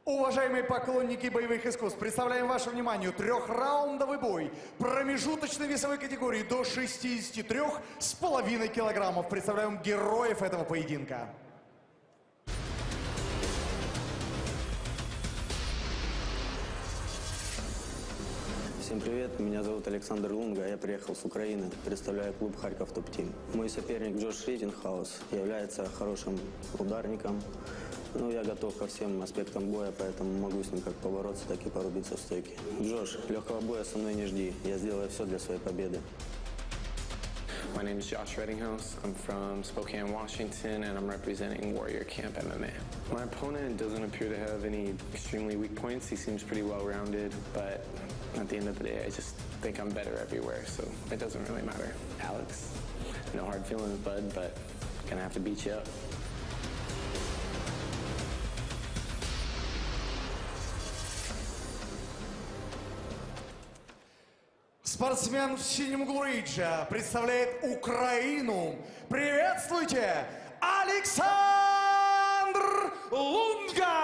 Уважаемые поклонники боевых искусств, представляем вашему вниманию трехраундовый бой промежуточной весовой категории до 63,5 килограммов. Представляем героев этого поединка. Всем привет, меня зовут Александр Лунга, я приехал с Украины, представляю клуб Харьков Топ-Тим. Мой соперник Rettinghouse является хорошим ударником. Ну, я готов ко всем аспектам боя, поэтому могу с ним как побороться, так и порубиться в стойке. Джош, легкого боя со мной не жди, я сделаю все для своей победы. My name is Rettinghouse. I'm from Spokane, Washington, and I'm representing Warrior Camp MMA. My opponent doesn't appear to have any extremely weak points. He seems pretty well-rounded, but at the end of the day, I just think I'm better everywhere, so it doesn't really matter. Alex, no hard feelings, bud, but gonna have to beat you up. Спортсмен в синем углу рейджа представляет Украину. Приветствуйте, Александр Лунга!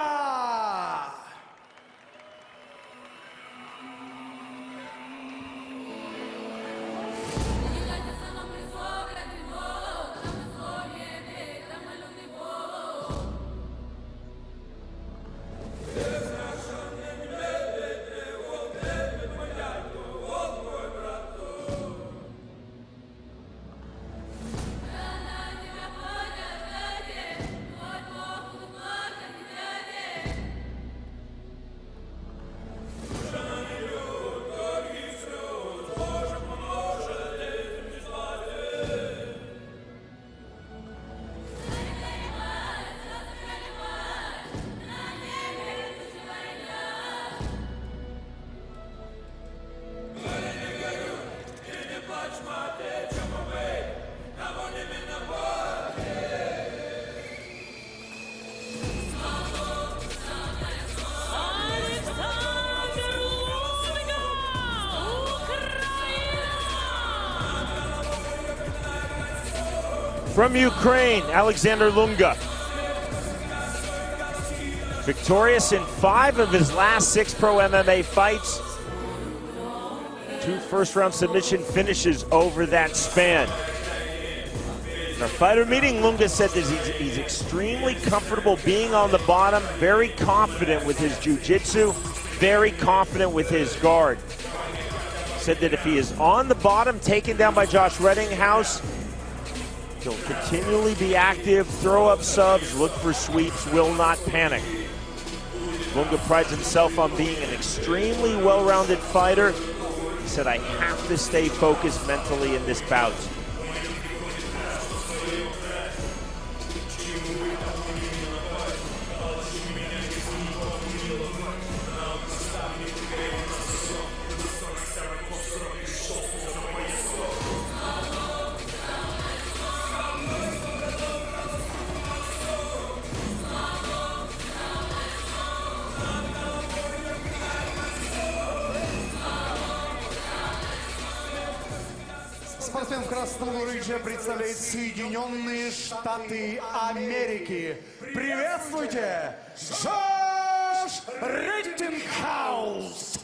From Ukraine, Alexander Lunga. Victorious in 5 of his last 6 pro MMA fights. 2 first-round submission finishes over that span. In our fighter meeting, Lunga said that he's extremely comfortable being on the bottom, very confident with his jiu-jitsu, very confident with his guard. Said that if he is on the bottom, taken down by Rettinghouse, he'll continually be active, throw up subs, look for sweeps, will not panic. Lunga prides himself on being an extremely well-rounded fighter. He said, I have to stay focused mentally in this bout. Спортсмен в красном углу рейджа представляет Соединенные Штаты Америки. Приветствуйте, Rettinghouse!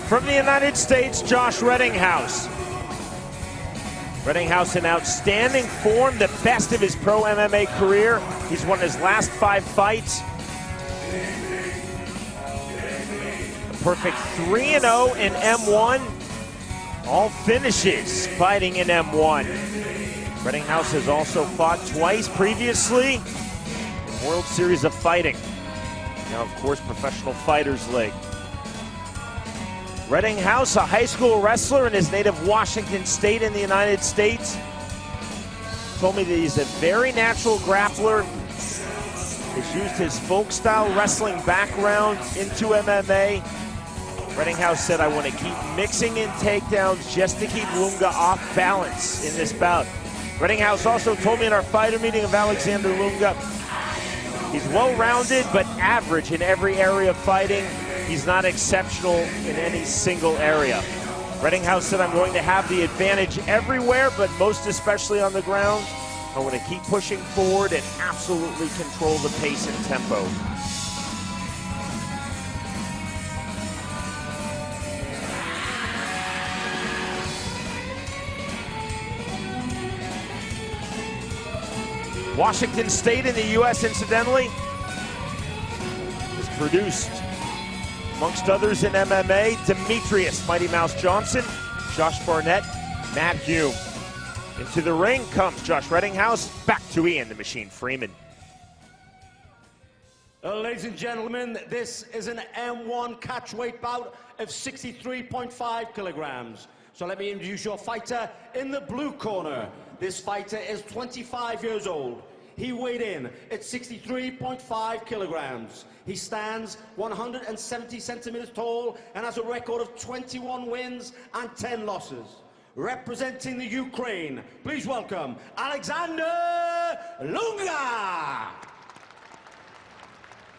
From the United States, Rettinghouse. Rettinghouse in outstanding form, the best of his pro MMA career. He's won his last 5 fights. A perfect 3-0 in M-1. All finishes fighting in M-1. Rettinghouse has also fought twice previously in World Series of Fighting. Now, of course, Professional Fighters League. Rettinghouse, a high school wrestler in his native Washington State in the United States, told me that he's a very natural grappler. He's used his folk-style wrestling background into MMA. Rettinghouse said, I want to keep mixing in takedowns just to keep Lunga off balance in this bout. Rettinghouse also told me in our fighter meeting of Alexander Lunga, he's well-rounded but average in every area of fighting. He's not exceptional in any single area. Rettinghouse said, I'm going to have the advantage everywhere, but most especially on the ground. I want to keep pushing forward and absolutely control the pace and tempo. Washington State in the U.S., incidentally, is produced, amongst others in MMA, Demetrius Mighty Mouse Johnson, Josh Barnett, Matt Hume. Into the ring comes Josh Rettinghouse, back to Ian the Machine Freeman. Ladies and gentlemen, this is an M-1 catchweight bout of 63.5 kilograms. So let me introduce your fighter in the blue corner. This fighter is 25 years old. He weighed in at 63.5 kilograms. He stands 170 centimeters tall and has a record of 21 wins and 10 losses. Representing the Ukraine, please welcome Alexander Lunga.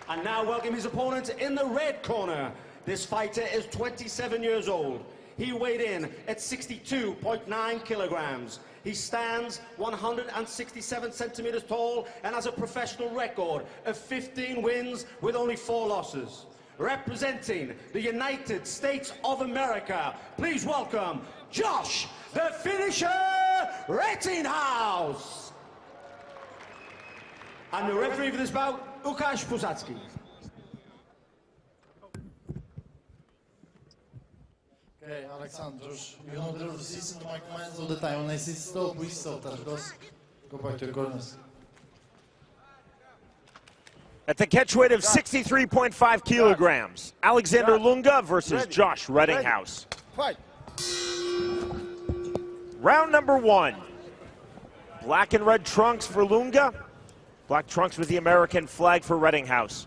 And now welcome his opponent in the red corner. This fighter is 27 years old. He weighed in at 62.9 kilograms. He stands 167 centimeters tall and has a professional record of 15 wins with only 4 losses. Representing the United States of America, please welcome Josh, the finisher, Rettinghouse. And the referee for this bout, Łukasz Posadzki. Okay, Alexander, you know the resistance to my commands all the time. When I say stop, we stop. Tardos, go back to your corners. At the catchweight of 63.5 kilograms, Alexander Lunga versus Josh Rettinghouse. Fight. Round number 1. Black and red trunks for Lunga. Black trunks with the American flag for Rettinghouse.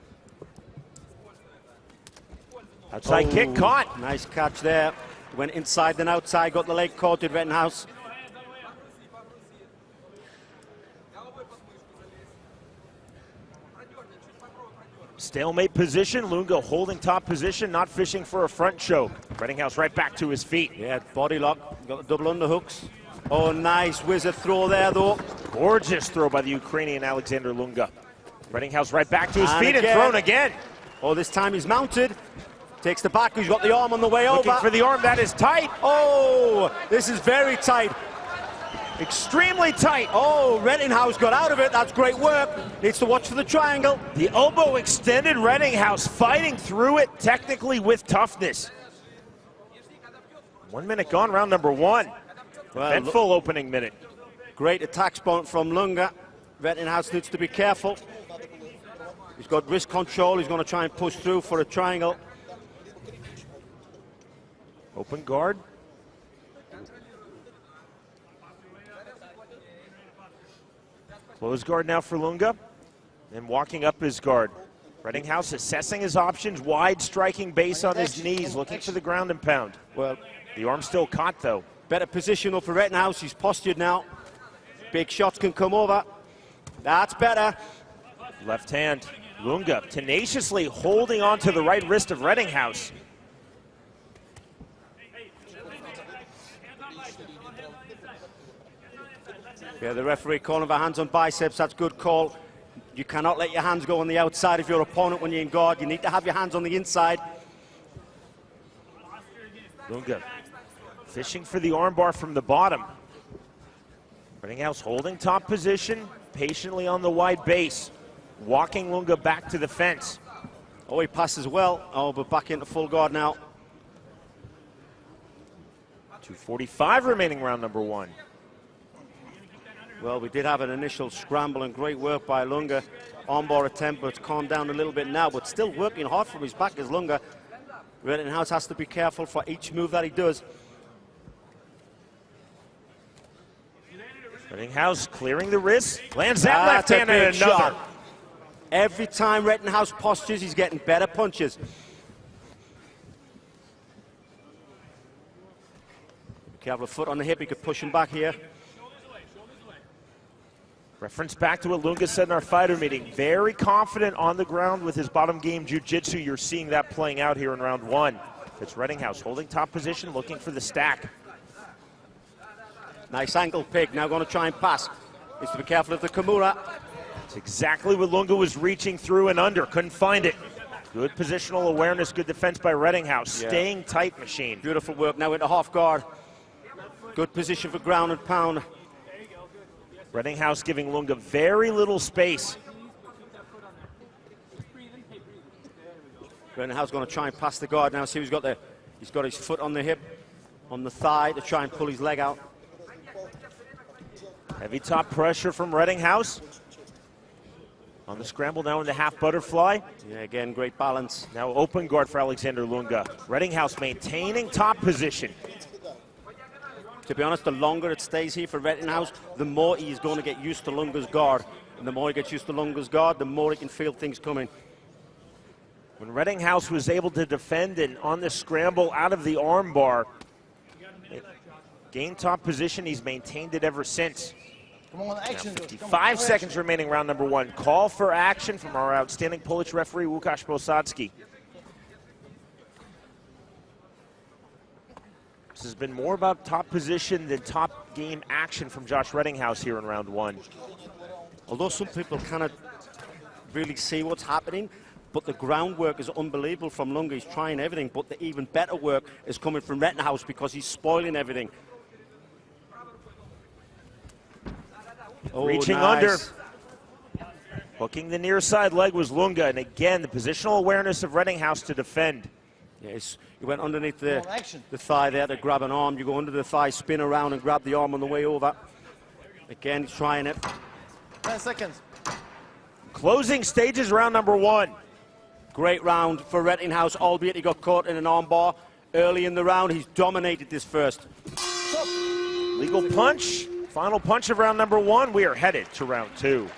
Outside kick caught. Nice catch there. Went inside then outside, got the leg caught at Rettinghouse. Stalemate position, Lunga holding top position, not fishing for a front choke. Rettinghouse right back to his feet. Yeah, body lock, got the double underhooks. Oh, nice wizard throw there though. Gorgeous throw by the Ukrainian Alexander Lunga. Rettinghouse right back to his feet and thrown again. Oh, this time he's mounted. Takes the back, he's got the arm on the way over. Looking for the arm, that is tight. Oh, this is very tight. Extremely tight. Oh, Rettinghouse got out of it, that's great work. Needs to watch for the triangle. The elbow extended, Rettinghouse fighting through it, technically with toughness. 1 minute gone, round number 1. Well, And full opening minute. Great attack spot from Lunga. Rettinghouse needs to be careful. He's got wrist control, he's going to try and push through for a triangle. Open guard. Close guard now for Lunga. And walking up his guard. Rettinghouse assessing his options, wide striking base on his knees, looking for the ground and pound. Well, the arm still caught though. Better position up for Rettinghouse, he's postured now. Big shots can come over. That's better. Left hand, Lunga tenaciously holding on to the right wrist of Rettinghouse. Yeah, the referee calling for hands on biceps, that's good call. You cannot let your hands go on the outside of your opponent when you're in guard. You need to have your hands on the inside. Lunga fishing for the armbar from the bottom. Rettinghouse holding top position, patiently on the wide base. Walking Lunga back to the fence. Oh, he passes well. Oh, but back into full guard now. 2:45 remaining, round number 1. Well, we did have an initial scramble and great work by Lunga. Armbar attempt, but it's calmed down a little bit now, but still working hard from his back as Lunga. Rettinghouse has to be careful for each move that he does. Rettinghouse clearing the wrist, lands that left hand and another. Shot. Every time Rettinghouse postures, he's getting better punches. Careful, foot on the hip, he could push him back here. Reference back to what Lunga said in our fighter meeting. Very confident on the ground with his bottom game jiu-jitsu. You're seeing that playing out here in round one. It's Rettinghouse holding top position, looking for the stack. Nice ankle pick, now going to try and pass. Needs to be careful of the Kimura. It's exactly what Lunga was reaching through and under, couldn't find it. Good positional awareness, good defense by Rettinghouse. Yeah. Staying tight, machine. Beautiful work, now into half guard. Good position for ground and pound. Rettinghouse giving Lunga very little space. Rettinghouse going to try and pass the guard now. See, he's got his foot on the hip, on the thigh to try and pull his leg out. Heavy top pressure from Rettinghouse. On the scramble now in the half butterfly. Yeah, again, great balance. Now open guard for Alexander Lunga. Rettinghouse maintaining top position. To be honest, the longer it stays here for Rettinghouse, the more he's going to get used to Lunga's guard. And the more he gets used to Lunga's guard, the more he can feel things coming. When Rettinghouse was able to defend and on the scramble out of the arm bar, gained top position, he's maintained it ever since. Come on, action. 55 seconds remaining, round number one. Call for action from our outstanding Polish referee, Łukasz Posadzki. This has been more about top position than top game action from Josh Rettinghouse here in round one. Although some people cannot really see what's happening, but the groundwork is unbelievable from Lunga. He's trying everything, but the even better work is coming from Rettinghouse because he's spoiling everything. Oh, reaching nice. under. Hooking the near side leg was Lunga, and again, the positional awareness of Rettinghouse to defend. Yes, he went underneath the thigh there to grab an arm. You go under the thigh, spin around and grab the arm on the way over. Again, he's trying it. 10 seconds. Closing stages, round number one. Great round for Rettinghouse, albeit he got caught in an arm bar early in the round. He's dominated this first. Legal punch. Final punch of round number one. We are headed to round two.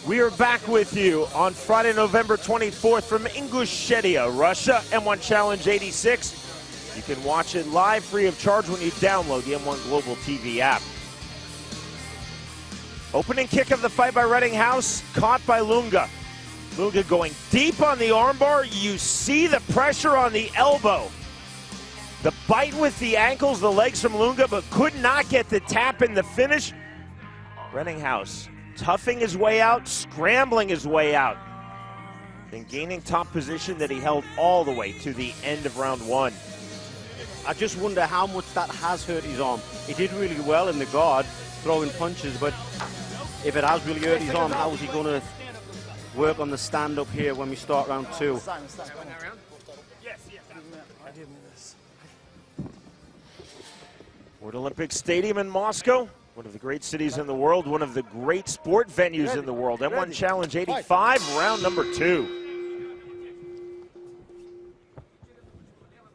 We are back with you on Friday, November 24th from Ingushetia, Russia, M-1 Challenge 86. You can watch it live free of charge when you download the M1 Global TV app. Opening kick of the fight by Rettinghouse, caught by Lunga. Lunga going deep on the armbar. You see the pressure on the elbow. The bite with the ankles, the legs from Lunga, but could not get the tap in the finish. Rettinghouse toughing his way out, scrambling his way out, then gaining top position that he held all the way to the end of round one. I just wonder how much that has hurt his arm. He did really well in the guard, throwing punches, but if it has really hurt his arm, how is he going to work on the stand-up here when we start round two? World Olympic Stadium in Moscow, one of the great cities in the world, one of the great sport venues in the world. M1 Challenge 85, round number two.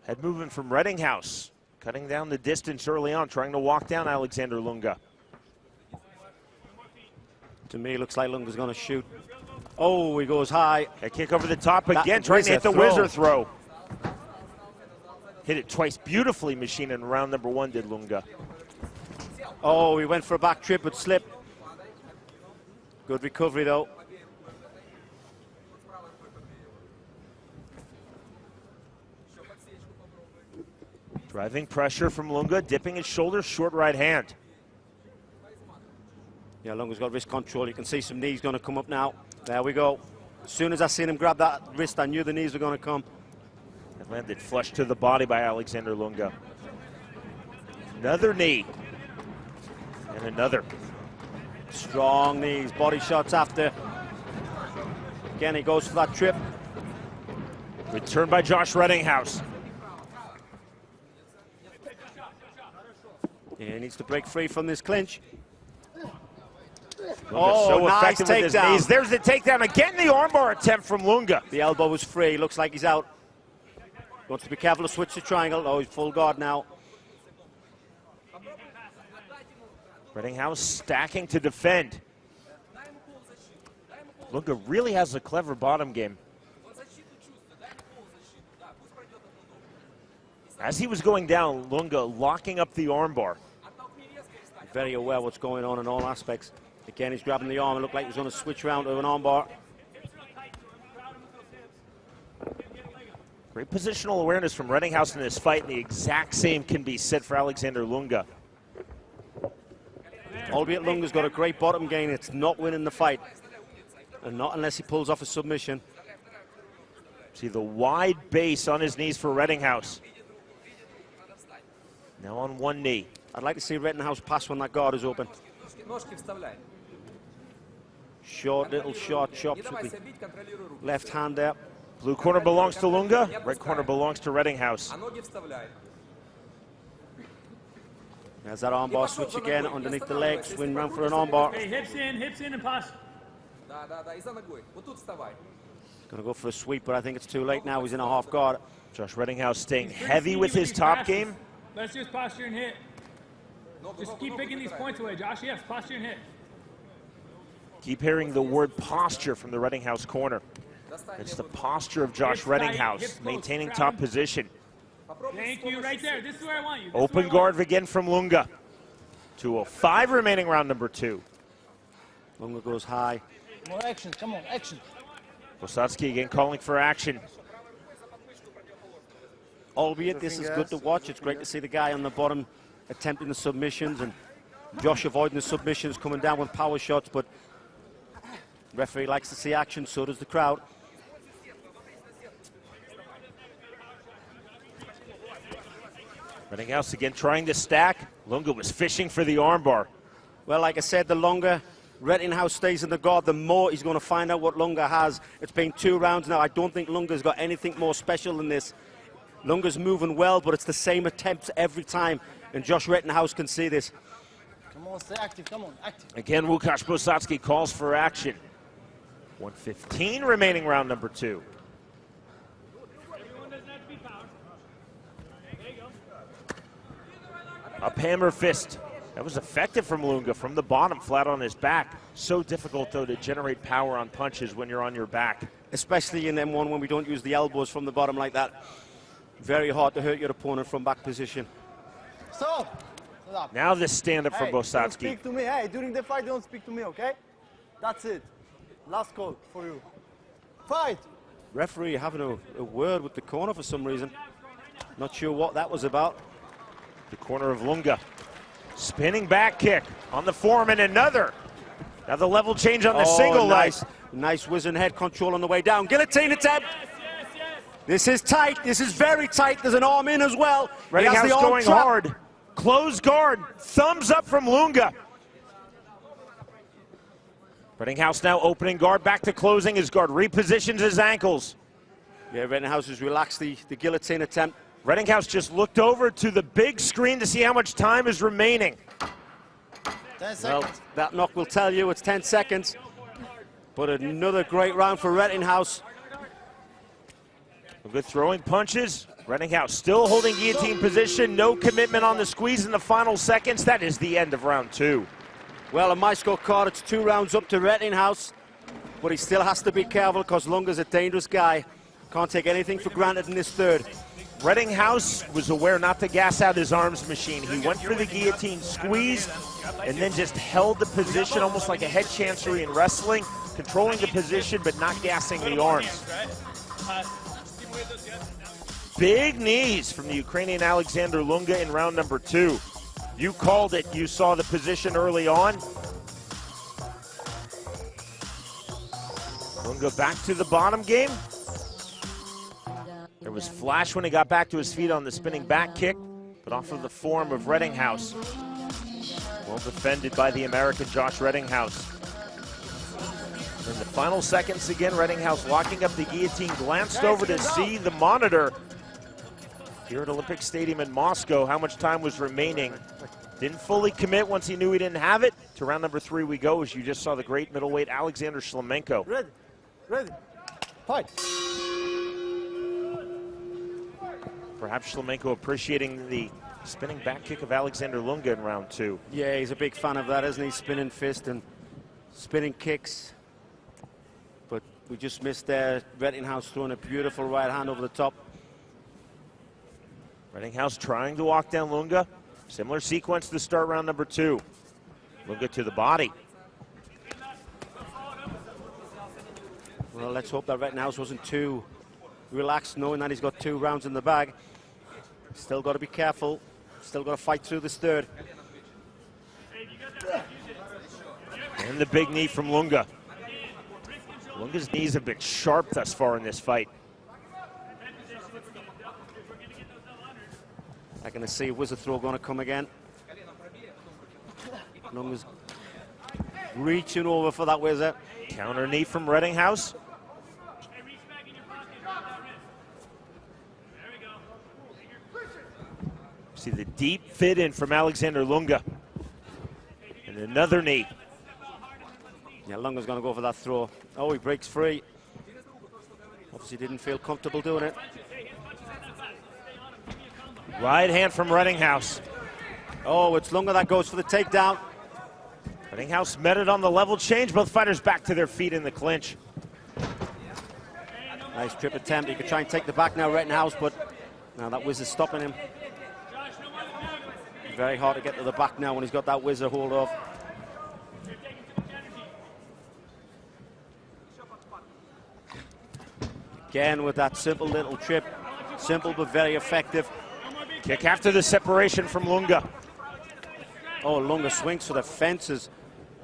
Head movement from Rettinghouse, cutting down the distance early on, trying to walk down Alexander Lunga. To me, looks like Lunga's going to shoot. Oh, he goes high. A kick over the top again, trying to hit the whizzer throw. Hit it twice beautifully, machine, in round number one did Lunga. Oh, he went for a back trip but slipped. Good recovery, though. Driving pressure from Lunga, dipping his shoulder, short right hand. Yeah, Lunga's got wrist control. You can see some knees going to come up now. There we go. As soon as I seen him grab that wrist, I knew the knees were going to come. It landed flush to the body by Alexander Lunga. Another knee. And another. Strong knees, body shots after. Again, he goes for that trip. Good turn by Josh Rettinghouse. Yeah, he needs to break free from this clinch. Lunga so nice effective with his knees. There's the takedown. Again, the armbar attempt from Lunga. The elbow was free. Looks like he's out. Wants to be careful to switch the triangle. Oh, he's full guard now. Rettinghouse stacking to defend. Lunga really has a clever bottom game. As he was going down, Lunga locking up the armbar. Very aware what's going on in all aspects. Again, he's grabbing the arm. It looked like he was going to switch around to an armbar. Great positional awareness from Rettinghouse in this fight, and the exact same can be said for Alexander Lunga. Albeit Lunga's got a great bottom game, it's not winning the fight. And not unless he pulls off a submission. See the wide base on his knees for Rettinghouse. Now on one knee. I'd like to see Rettinghouse pass when that guard is open. Short, little short chops with the left hand there. Blue corner belongs to Lunga, red corner belongs to Rettinghouse. There's that armbar switch again underneath the leg, swing round for an armbar. Hey, hips in and pass. Gonna go for a sweep, but I think it's too late now. He's in a half guard. Josh Rettinghouse staying heavy with his top game. Let's just posture and hit. Just keep picking these points away, Josh. Yes, posture and hit. Keep hearing the word posture from the Rettinghouse corner. It's the posture of Josh Rettinghouse, maintaining top position. Thank you, right there. This is where I want you. Open guard again from Lunga. 2:05 remaining, round number 2. Lunga goes high. More action, come on, action. Bosacki again calling for action. Albeit this is good to watch. It's great to see the guy on the bottom attempting the submissions and Josh avoiding the submissions, coming down with power shots, but referee likes to see action, so does the crowd. Rettinghouse again trying to stack. Lunga was fishing for the armbar. Well, like I said, the longer Rettinghouse stays in the guard, the more he's going to find out what Lunga has. It's been 2 rounds now. I don't think Lunga's got anything more special than this. Lunga's moving well, but it's the same attempts every time, and Josh Rettinghouse can see this. Come on, stay active, come on, active. Again, Łukasz Bosacki calls for action. 1:15 remaining, round number 2. Up hammer fist. That was effective from Lunga from the bottom, flat on his back. So difficult, though, to generate power on punches when you're on your back. Especially in M1 when we don't use the elbows from the bottom like that. Very hard to hurt your opponent from back position. Stop! Stop. Now this stand-up from Don't Bosacki. speak to me. Hey, during the fight, don't speak to me, okay? That's it. Last call for you. Fight! Referee having a word with the corner for some reason. Not sure what that was about. The corner of Lunga. Spinning back kick on the form and another. Now the level change on the single nice. leg. Nice whiz and head control on the way down. Guillotine attempt. This is tight. This is very tight. There's an arm in as well. Rettinghouse going trap. hard. Closed guard. Thumbs up from Lunga. Rettinghouse now opening guard, back to closing his guard. Repositions his ankles. Yeah, Rettinghouse has relaxed the guillotine attempt. Rettinghouse just looked over to the big screen to see how much time is remaining. 10 seconds. Well, that knock will tell you it's 10 seconds. But another great round for Rettinghouse. Good throwing punches. Rettinghouse still holding guillotine position. No commitment on the squeeze in the final seconds. That is the end of round 2. Well, on my scorecard, it's 2 rounds up to Rettinghouse. But he still has to be careful because Lunga's a dangerous guy. Can't take anything for granted in this third. Rettinghouse was aware not to gas out his arms machine. He went for the guillotine squeeze and then just held the position almost like a head chancery in wrestling, controlling the position but not gassing the arms. Big knees from the Ukrainian Alexander Lunga in round number 2. You called it. You saw the position early on. Lunga back to the bottom game. There was flash when he got back to his feet on the spinning back kick, but off of the form of Rettinghouse. Well defended by the American Josh Rettinghouse. In the final seconds again, Rettinghouse locking up the guillotine, glanced over to see the monitor here at Olympic Stadium in Moscow, how much time was remaining. Didn't fully commit once he knew he didn't have it. To round number 3 we go, as you just saw the great middleweight Alexander Shlemenko. Ready. Ready. Fight. Perhaps Shlemenko appreciating the spinning back kick of Alexander Lunga in round 2. Yeah, he's a big fan of that, isn't he? Spinning fist and spinning kicks. We just missed there. Rettinghouse throwing a beautiful right hand over the top. Rettinghouse trying to walk down Lunga. Similar sequence to start round number 2. Lunga to the body. Well, let's hope that Rettinghouse wasn't too relaxed, knowing that he's got 2 rounds in the bag. Still got to be careful. Still got to fight through this third. And the big knee from Lunga. Lunga's knees have been sharp thus far in this fight. I'm going to see wizard throw going to come again. Lunga's reaching over for that wizard. Counter knee from Rettinghouse. See the deep fit in from Alexander Lunga. And another knee. Yeah, Lunga's going to go for that throw. Oh, he breaks free. Obviously didn't feel comfortable doing it. Right hand from Rettinghouse. Oh, it's Lunga that goes for the takedown. Rettinghouse met it on the level change. Both fighters back to their feet in the clinch. Nice trip attempt. He could try and take the back now, Rettinghouse, but now that wizard's stopping him. Very hard to get to the back now when he's got that wizard hold off. Again with that simple little trip. Simple but very effective. Kick after the separation from Lunga. Oh, Lunga swings for the fences.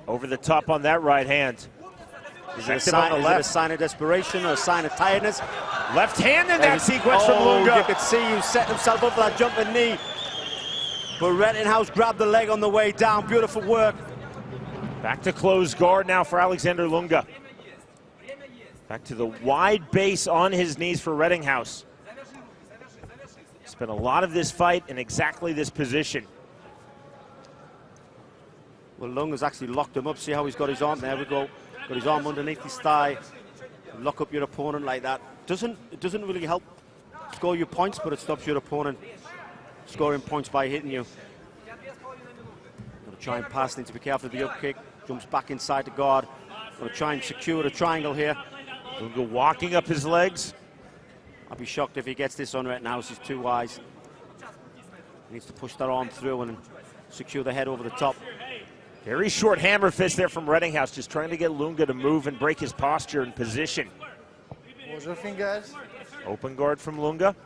Over the top on that right hand. Is it a sign of desperation or a sign of tiredness? Left hand in that sequence from Lunga. You could see you set himself up for that jumping knee. But Rettinghouse grabbed the leg on the way down. Beautiful work. Back to close guard now for Alexander Lunga. Back to the wide base on his knees for Rettinghouse. Spent a lot of this fight in exactly this position. Well, Lunga's actually locked him up. See how he's got his arm? There we go. Got his arm underneath his thigh. Lock up your opponent like that. It doesn't really help score your points, but it stops your opponent scoring points by hitting you. Got to try and pass. Need to be careful of the up kick. Jumps back inside the guard. Got to try and secure the triangle here. Lunga walking up his legs. I'd be shocked if he gets this on Rettinghouse. He's too wise. He needs to push that arm through and secure the head over the top. Very short hammer fist there from Rettinghouse, just trying to get Lunga to move and break his posture and position. Watch your fingers. Open guard from Lunga.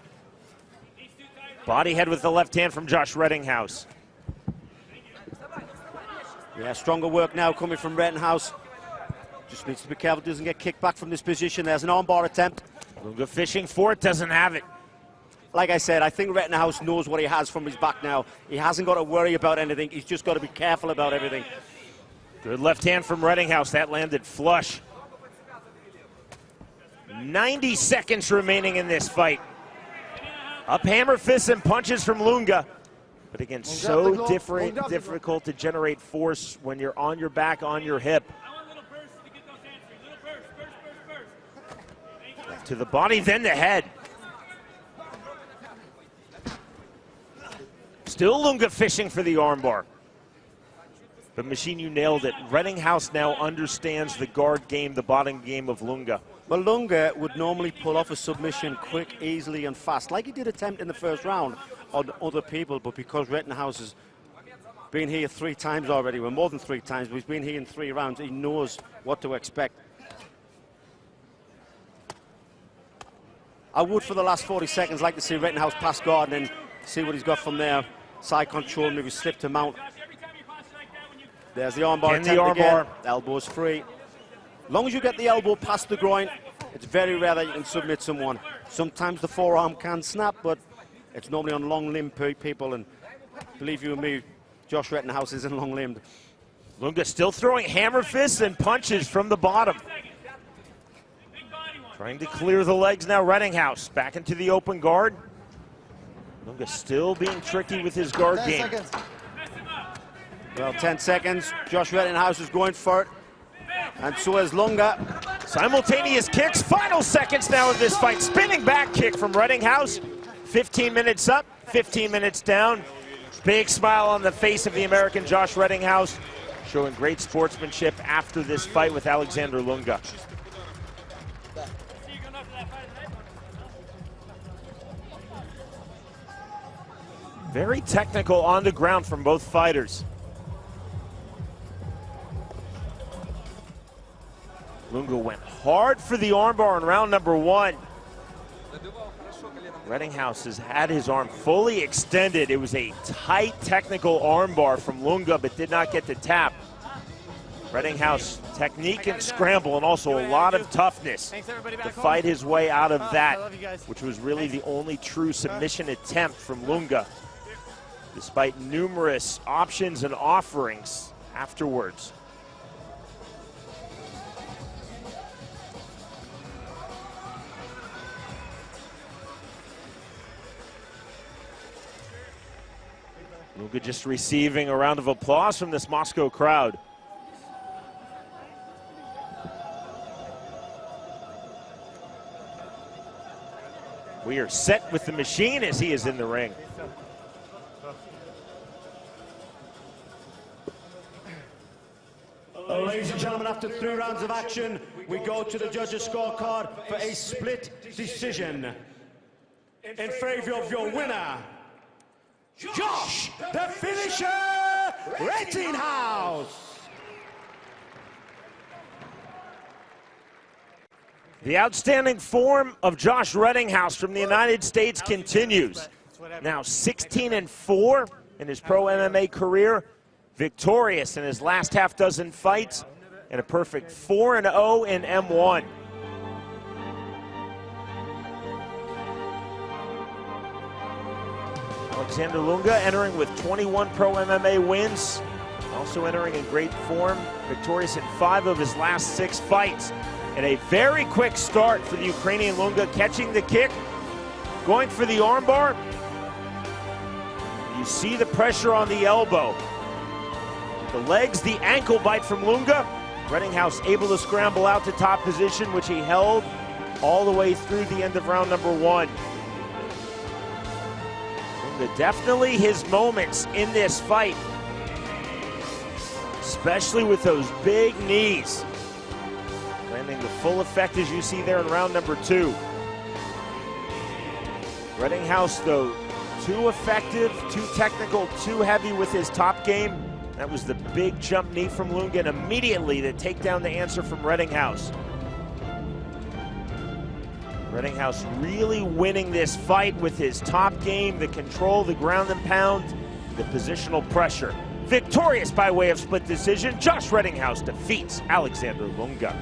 Body head with the left hand from Josh Rettinghouse. Yeah, stronger work now coming from Rettinghouse. Just needs to be careful, doesn't get kicked back from this position. There's an armbar attempt. Lunga fishing for it, doesn't have it. Like I said, I think Rettinghouse knows what he has from his back now. He hasn't got to worry about anything. He's just got to be careful about everything. Good left hand from Rettinghouse. That landed flush. 90 seconds remaining in this fight. Up hammer fists and punches from Lunga. But again, so difficult to generate force when you're on your back, on your hip. To the body, then the head. Still Lunga fishing for the armbar. But Machine, you nailed it. Rettinghouse now understands the guard game, the bottom game of Lunga. Well, Lunga would normally pull off a submission quick, easily, and fast, like he did attempt in the first round on other people, but because Rettinghouse has been here 3 times already, well, more than 3 times, but he's been here in 3 rounds, he knows what to expect. I would, for the last 40 seconds, like to see Rettinghouse pass guard and then see what he's got from there. Side control, maybe slip to mount. There's the armbar attempt again. Elbow's free. As long as you get the elbow past the groin, it's very rare that you can submit someone. Sometimes the forearm can snap, but it's normally on long-limbed people, and believe you me, Josh Rettinghouse isn't long-limbed. Lunga still throwing hammer fists and punches from the bottom. Trying to clear the legs now, Rettinghouse. Back into the open guard. Lunga still being tricky with his guard game. 10 seconds. Well, 10 seconds. Josh Rettinghouse is going for it. And so is Lunga. Simultaneous kicks. Final seconds now of this fight. Spinning back kick from Rettinghouse. 15 minutes up, 15 minutes down. Big smile on the face of the American Josh Rettinghouse, showing great sportsmanship after this fight with Alexander Lunga. Very technical on the ground from both fighters. Lunga went hard for the armbar in round number 1. Rettinghouse has had his arm fully extended. It was a tight technical armbar from Lunga, but did not get the tap. Rettinghouse technique and scramble, and also a lot of toughness to fight his way out of that, which was really the only true submission attempt from Lunga, despite numerous options and offerings afterwards. Lunga just receiving a round of applause from this Moscow crowd. We are set with the machine as he is in the ring. Ladies and gentlemen, after 3 rounds of action, we go to the judges' scorecard for a split decision. In favor of your winner, Josh, the finisher, Rettinghouse. The outstanding form of Josh Rettinghouse from the United States continues. Now 16-4 in his pro MMA career, victorious in his last half dozen fights, and a perfect 4-0 in M-1. Alexander Lunga entering with 21 pro MMA wins, also entering in great form, victorious in 5 of his last 6 fights. And a very quick start for the Ukrainian Lunga, catching the kick, going for the armbar. You see the pressure on the elbow. The legs, the ankle bite from Lunga. Rettinghouse able to scramble out to top position, which he held all the way through the end of round number 1. Lunga definitely his moments in this fight, especially with those big knees. Landing the full effect as you see there in round number 2. Rettinghouse, though, too effective, too technical, too heavy with his top game. That was the big jump knee from Lunga, and immediately the takedown to answer from Rettinghouse. Rettinghouse really winning this fight with his top game, the control, the ground and pound, the positional pressure. Victorious by way of split decision, Josh Rettinghouse defeats Alexander Lunga.